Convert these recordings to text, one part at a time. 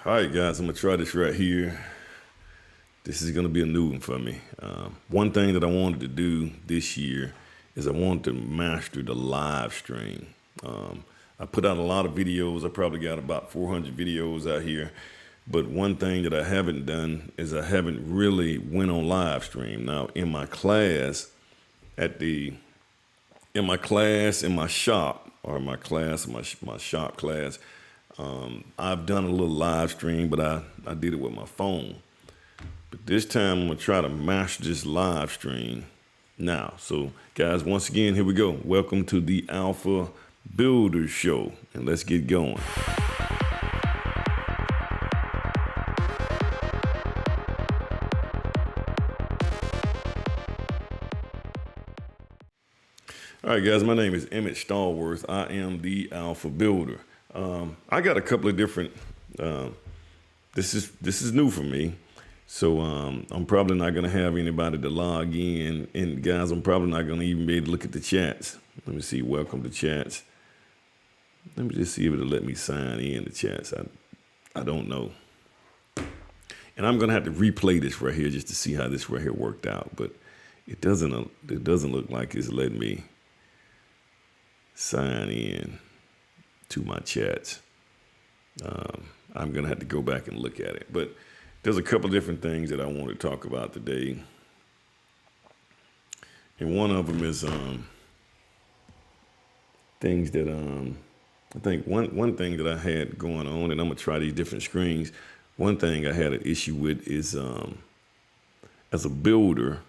All right, guys, I'm gonna try this right here. This is gonna be a new one for me. One thing that I wanted to do this year is I wanted to master the live stream. I put out a lot of videos. I probably got about 400 videos out here. But one thing that I haven't done is I haven't really went on live stream. Now, in my class, in my shop, or my class, my shop class, I've done a little live stream, but I did it with my phone. But this time I'm gonna try to master this live stream now. So guys, once again, here we go. Welcome to the Alpha Builder Show, and let's get going. All right, guys, my name is Emmett Stallworth. I am the Alpha Builder. I got a couple of different, this is new for me. So I'm probably not gonna have anybody to log in. And guys, I'm probably not gonna even be able to look at the chats. Let me see, welcome to chats. Let me just see if it'll let me sign in the chats. I don't know. And I'm gonna have to replay this right here just to see how this right here worked out. But it doesn't look like it's letting me sign in to my chats. I'm gonna have to go back and look at it. But there's a couple different things that I want to talk about today. And one of them is things that I think one thing that I had going on, and I'm gonna try these different screens. One thing I had an issue with is as a builder,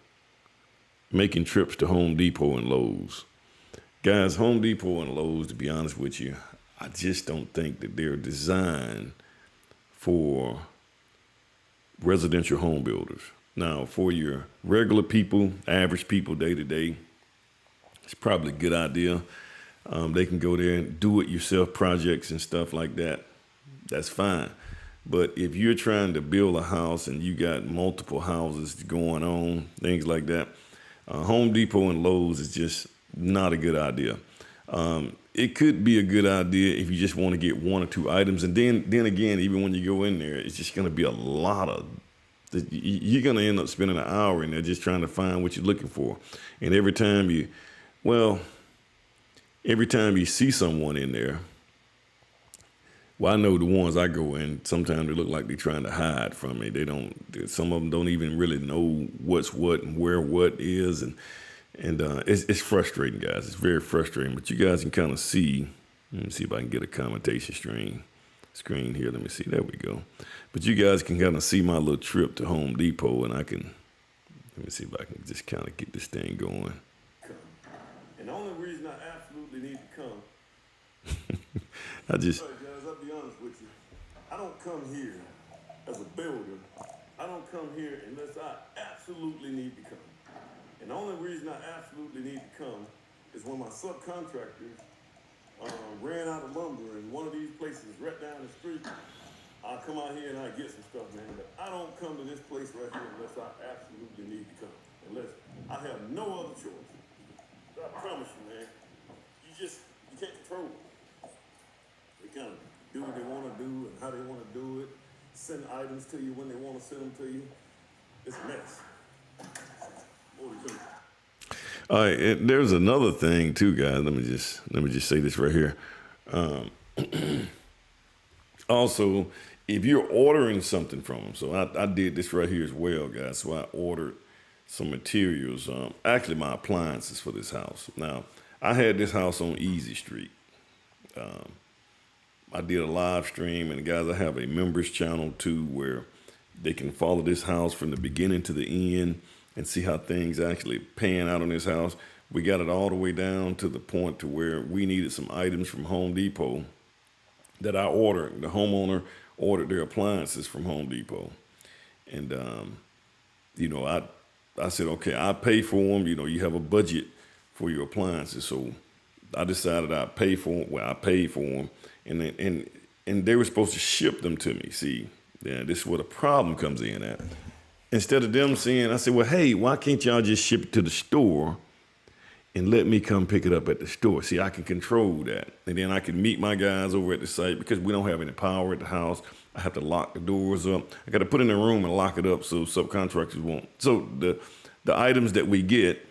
making trips to Home Depot and Lowe's. Guys, Home Depot and Lowe's, to be honest with you, I just don't think that they're designed for residential home builders. Now, for your regular people, average people day to day, it's probably a good idea. They can go there and do it yourself projects and stuff like that. That's fine. But if you're trying to build a house and you got multiple houses going on, things like that, Home Depot and Lowe's is just not a good idea. It could be a good idea if you just want to get one or two items. And then again, even when you go in there, it's just going to be a lot of, you're going to end up spending an hour in there just trying to find what you're looking for. And every time you see someone in there, well, I know the ones I go in, sometimes they look like they're trying to hide from me. Some of them don't even really know what's what and where what is. And it's frustrating, guys. It's very frustrating, but you guys can kind of see. Let me see if I can get a commentation screen here. Let me see. There we go. But you guys can kind of see my little trip to Home Depot, and let me see if I can just kind of get this thing going. And the only reason I absolutely need to come, Sorry, guys, I'll be honest with you. I don't come here as a builder. I don't come here unless I absolutely need to come. And the only reason I absolutely need to come is when my subcontractors ran out of lumber in one of these places right down the street. I'll come out here and I get some stuff, man. But I don't come to this place right here unless I absolutely need to come. Unless I have no other choice. I promise you, man. You can't control it. They kind of do what they want to do and how they want to do it. Send items to you when they want to send them to you. It's a mess. all right, there's another thing too, guys. Let me just say this right here. Also, if you're ordering something from them, so I did this right here as well, guys. So I ordered some materials, actually my appliances for this house. Now, I had this house on Easy Street. I did a live stream, and guys, I have a members channel too where they can follow this house from the beginning to the end and see how things actually pan out on this house. We got it all the way down to the point to where we needed some items from Home Depot that I ordered. The homeowner ordered their appliances from Home Depot. And, I said, okay, I pay for them. You have a budget for your appliances. So I decided I'd pay for them. Well, I paid for them. And they were supposed to ship them to me. See, yeah, this is where the problem comes in at. Instead of them saying, I said, well, hey, why can't y'all just ship it to the store and let me come pick it up at the store. See, I can control that. And then I can meet my guys over at the site because we don't have any power at the house. I have to lock the doors up. I got to put it in a room and lock it up so subcontractors won't. So the items that we get,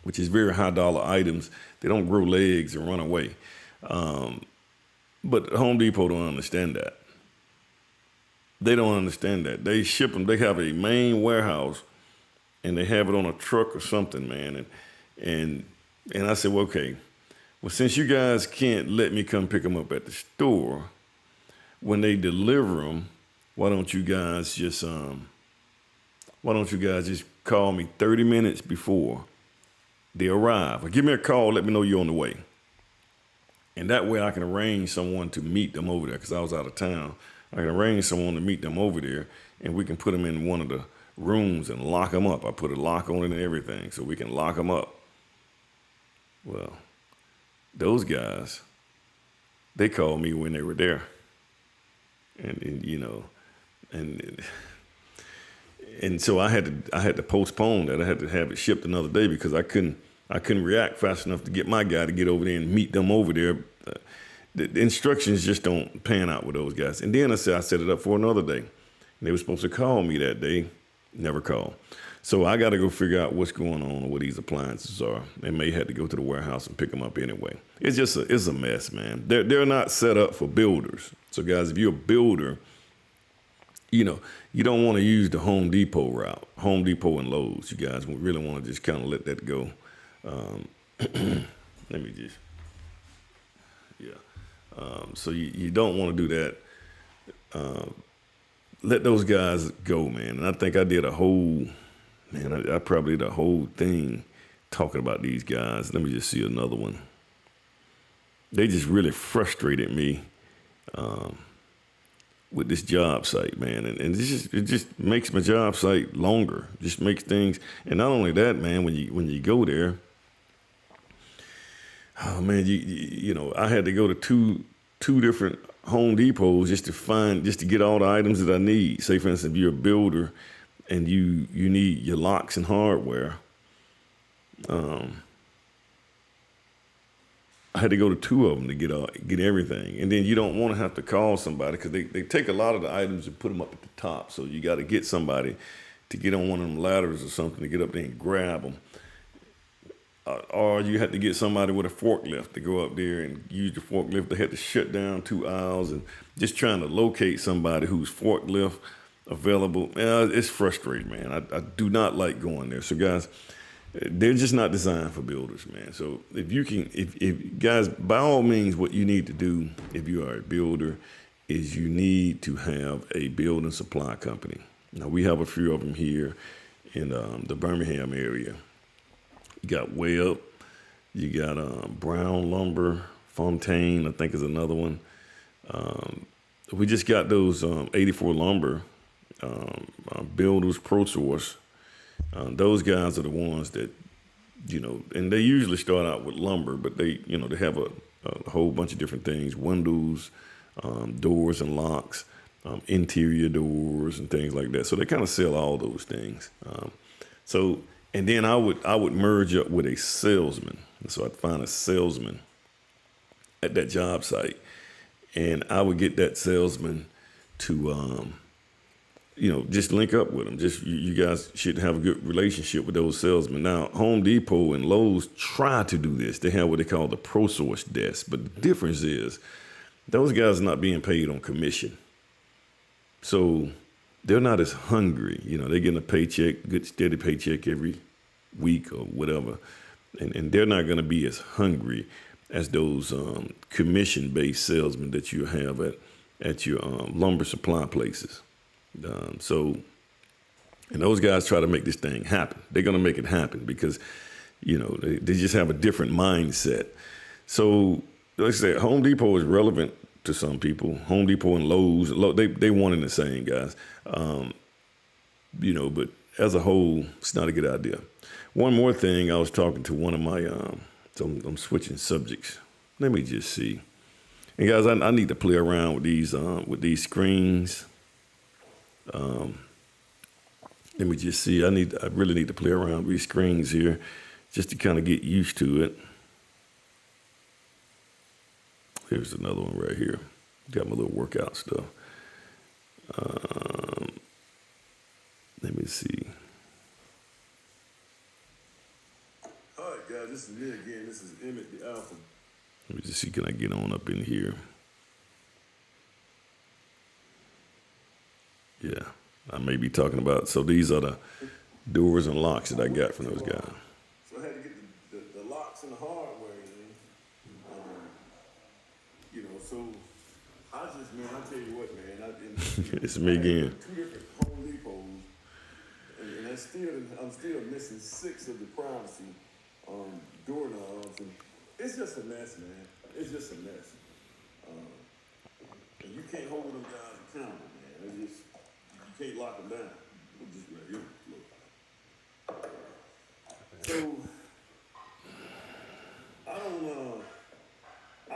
which is very high dollar items, they don't grow legs and run away. But Home Depot don't understand that. They don't understand that. They ship them. They have a main warehouse, and they have it on a truck or something, man. And I said, well, okay, well, since you guys can't let me come pick them up at the store, when they deliver them, why don't you guys just call me 30 minutes before they arrive, or give me a call, let me know you're on the way. And that way I can arrange someone to meet them over there because I was out of town. I can arrange someone to meet them over there, and we can put them in one of the rooms and lock them up. I put a lock on it and everything so we can lock them up. Well, those guys, they called me when they were there. And so I had to postpone that. I had to have it shipped another day because I couldn't react fast enough to get my guy to get over there and meet them over there. The instructions just don't pan out with those guys. And then I set it up for another day. And they were supposed to call me that day, never called. So I got to go figure out what's going on or what these appliances are. They may have to go to the warehouse and pick them up anyway. It's a mess, man. They're not set up for builders. So guys, if you're a builder, you don't want to use the Home Depot route, Home Depot and Lowe's. You guys really want to just kind of let that go. Let me just, so you don't want to do that. Let those guys go, man. And I think I did I probably did a whole thing talking about these guys. Let me just see another one. They just really frustrated me with this job site, man. And it just makes my job site longer. Just makes things, and not only that, man, when you go there, oh man, I had to go to two different Home Depots just to get all the items that I need. Say, for instance, if you're a builder and you need your locks and hardware, I had to go to two of them to get everything. And then you don't want to have to call somebody because they take a lot of the items and put them up at the top. So you got to get somebody to get on one of them ladders or something to get up there and grab them. Or you had to get somebody with a forklift to go up there and use the forklift. They had to shut down 2 aisles and just trying to locate somebody who's forklift available. It's frustrating, man. I do not like going there. So guys, they're just not designed for builders, man. So if guys, by all means, what you need to do if you are a builder is you need to have a building supply company. Now we have a few of them here in the Birmingham area. You got Webb, you got Brown Lumber, Fontaine, I think is another one. We just got those 84 Lumber, Builders Pro Source. Those guys are the ones that, and they usually start out with lumber, but they have a whole bunch of different things, windows, doors and locks, interior doors and things like that. So they kind of sell all those things. And then I would merge up with a salesman. So I'd find a salesman at that job site, and I would get that salesman to, just link up with them. Just you guys should have a good relationship with those salesmen. Now, Home Depot and Lowe's try to do this. They have what they call the Pro Source desk, but the difference is those guys are not being paid on commission, so they're not as hungry. They're getting a paycheck, good steady paycheck every week or whatever. And they're not going to be as hungry as those commission-based salesmen that you have at your lumber supply places. And those guys try to make this thing happen. They're going to make it happen because, they just have a different mindset. So, like I said, Home Depot is relevant to some people. Home Depot and Lowe's, they one and the same, guys. But as a whole, it's not a good idea. One more thing, I was talking to one of my, so I'm switching subjects. Let me just see. And guys, I need to play around with these screens. Let me just see. I really need to play around with these screens here just to kind of get used to it. Here's another one right here. Got my little workout stuff. Let me see. All right, guys, this is me again. This is Emmett, the Alpha. Let me just see, can I get on up in here? Yeah, I may be talking about, so these are the doors and locks that I got from those guys. So I had to get the locks and the hardware in. You know, so I just, man, I tell you what, man, It's me again. 2 different Home Depots, and I'm still missing 6 of the privacy doorknobs, and it's just a mess, man. It's just a mess. And you can't hold them guys accountable, man. It's just, you can't lock them down. It's just right here. Look. So I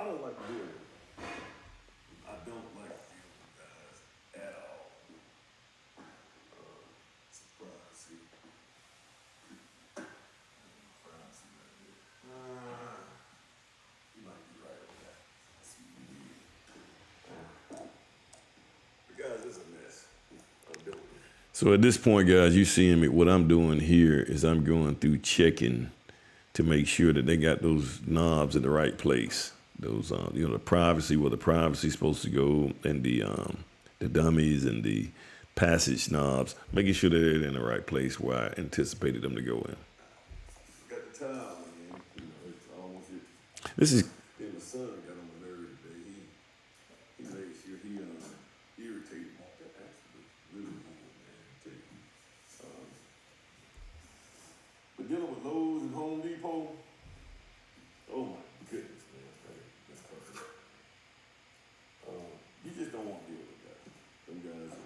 don't like to deal with it. I don't like to deal with guys at all. Privacy. Privacy right there. You might be right on that. Let's see what you need. But guys, it's a mess. I'm doing it. So at this point, guys, you seeing me, what I'm doing here is I'm going through checking to make sure that they got those knobs in the right place. Those, the privacy, where the privacy is supposed to go, and the dummies and the passage knobs, making sure that they're in the right place where I anticipated them to go in. Got the towel, man. You know, it's almost it. This is, Then the son got on my nerve today. He made sure he irritated me. That actually really good, man. I tell you. But dealing with Lowe's and Home Depot, oh my goodness, man. That's tough. You just don't want to deal with that. Them guys,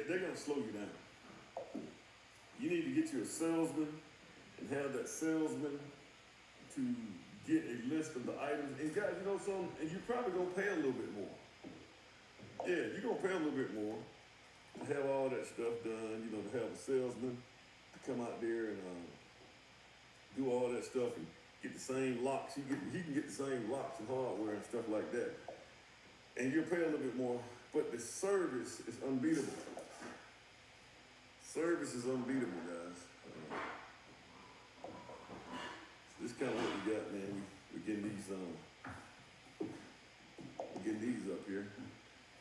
they're gonna slow you down. You need to get you a salesman and have that salesman to get a list of the items. And guys, you know something? And you're probably gonna pay a little bit more. Yeah, you're gonna pay a little bit more to have all that stuff done. You know, to have a salesman to come out there and do all that stuff and get the same locks. He can get the same locks and hardware and stuff like that. And you'll pay a little bit more, but the service is unbeatable. Service is unbeatable, guys. So this is kind of what we got, man. We're getting these up here.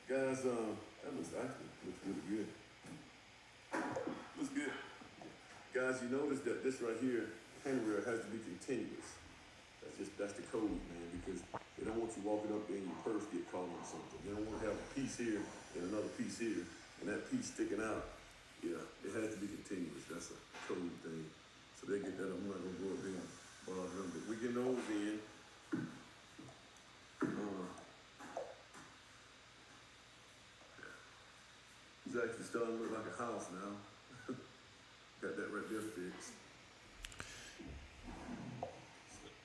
Guys, that looks really good. Looks good. Guys, you notice that this right here, handrail has to be continuous. That's the code, man, because they don't want you walking up there and your purse get caught on something. They don't want to have a piece here and another piece here, and that piece sticking out. Yeah, it has to be continuous. That's a code thing. So they get that. I'm not gonna go up there and bother them, but we get those in. It's actually starting to look like a house now. Got that right there fixed.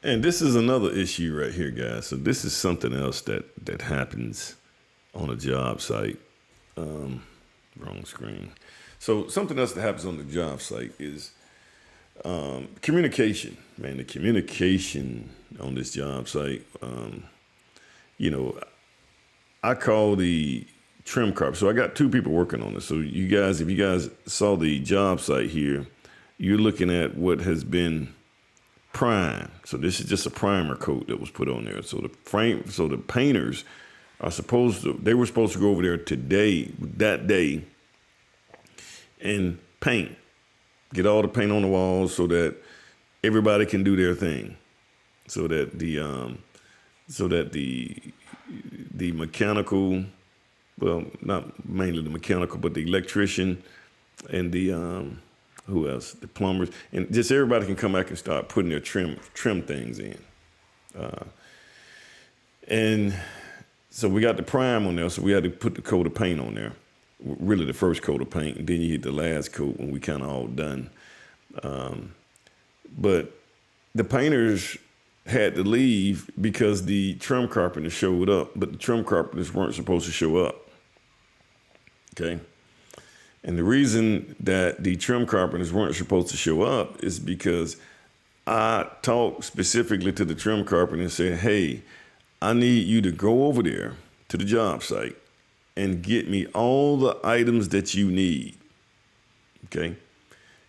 and this is another issue right here, guys. So this is something else that happens on a job site. Wrong screen. So something else that happens on the job site is communication. Man, the communication on this job site. I call the trim carpet. So I got 2 people working on this. So you guys, if you guys saw the job site here, you're looking at what has been primed. So this is just a primer coat that was put on there. So the painters they were supposed to go over there that day, and paint, get all the paint on the walls so that everybody can do their thing, so that the mechanical, well, not mainly the mechanical, but the electrician and the who else, the plumbers, and just everybody can come back and start putting their trim things in. And so we got the prime on there, so we had to put the coat of paint on there, really the first coat of paint, and then you hit the last coat when we kind of all done. But the painters had to leave because the trim carpenters showed up, but the trim carpenters weren't supposed to show up. Okay. And the reason that the trim carpenters weren't supposed to show up is because I talked specifically to the trim carpenter and said, hey, I need you to go over there to the job site and get me all the items that you need. Okay?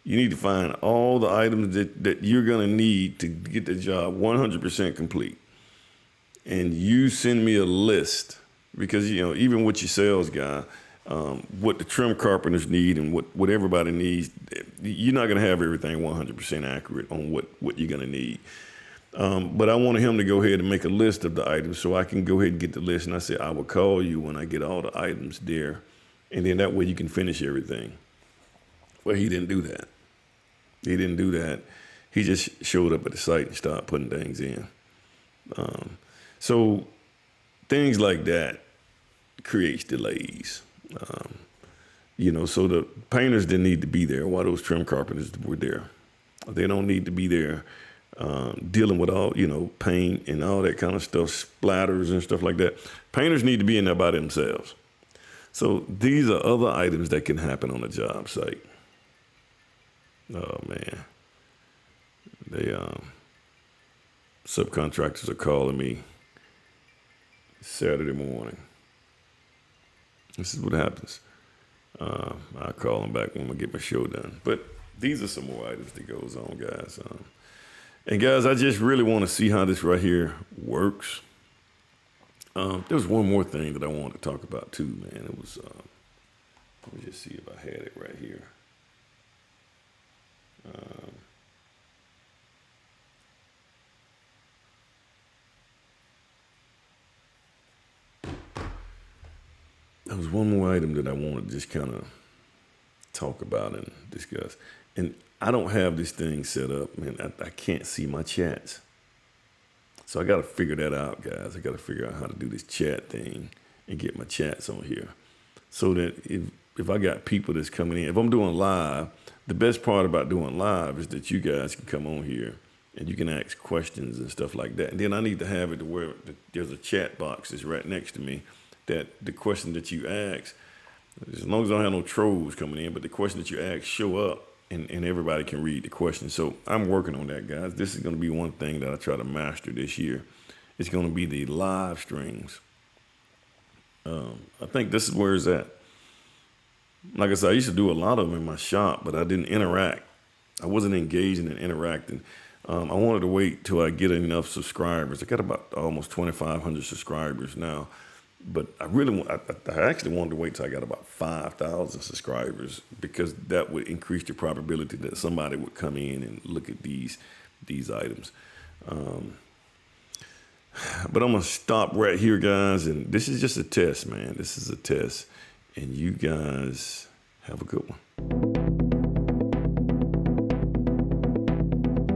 You need to find all the items that you're going to need to get the job 100% complete. And you send me a list because, you know, even with your sales guy, what the trim carpenters need and what everybody needs, you're not going to have everything 100% accurate on what you're going to need. But I wanted him to go ahead and make a list of the items so I can go ahead and get the list. And I said, I will call you when I get all the items there. And then that way you can finish everything. Well, he didn't do that. He didn't do that. He just showed up at the site and started putting things in. So things like that creates delays. You know, so the painters didn't need to be there while those trim carpenters were there. They don't need to be there dealing with all, you know, paint and all that kind of stuff, splatters and stuff like that. Painters need to be in there by themselves. So these are other items that can happen on a job site. Oh, man. They, subcontractors are calling me Saturday morning. This is what happens. I'll call them back when I get my show done. But these are some more items that goes on, guys. And guys, I just really want to see how this right here works. There's one more thing that I wanted to talk about too, man. It was, let me just see if I had it right here. There was one more item that I wanted to just kind of talk about and discuss. And I don't have this thing set up, man. I can't see my chats. So I got to figure that out, guys. I got to figure out how to do this chat thing and get my chats on here. So that if I got people that's coming in, if I'm doing live, the best part about doing live is that you guys can come on here and you can ask questions and stuff like that. And then I need to have it to where there's a chat box that's right next to me that the question that you ask, as long as I don't have no trolls coming in, but the question that you ask show up and everybody can read the question. So I'm working on that, guys. This is going to be one thing that I try to master this year. It's going to be the live streams. I think this is where it's at. Like I said, I used to do a lot of them in my shop, but I didn't interact. I wasn't engaging and interacting. I wanted to wait till I get enough subscribers. I got about almost 2,500 subscribers now. But I actually wanted to wait till I got about 5,000 subscribers because that would increase the probability that somebody would come in and look at these items. But I'm going to stop right here, guys. And this is just a test, man. This is a test. And you guys have a good one.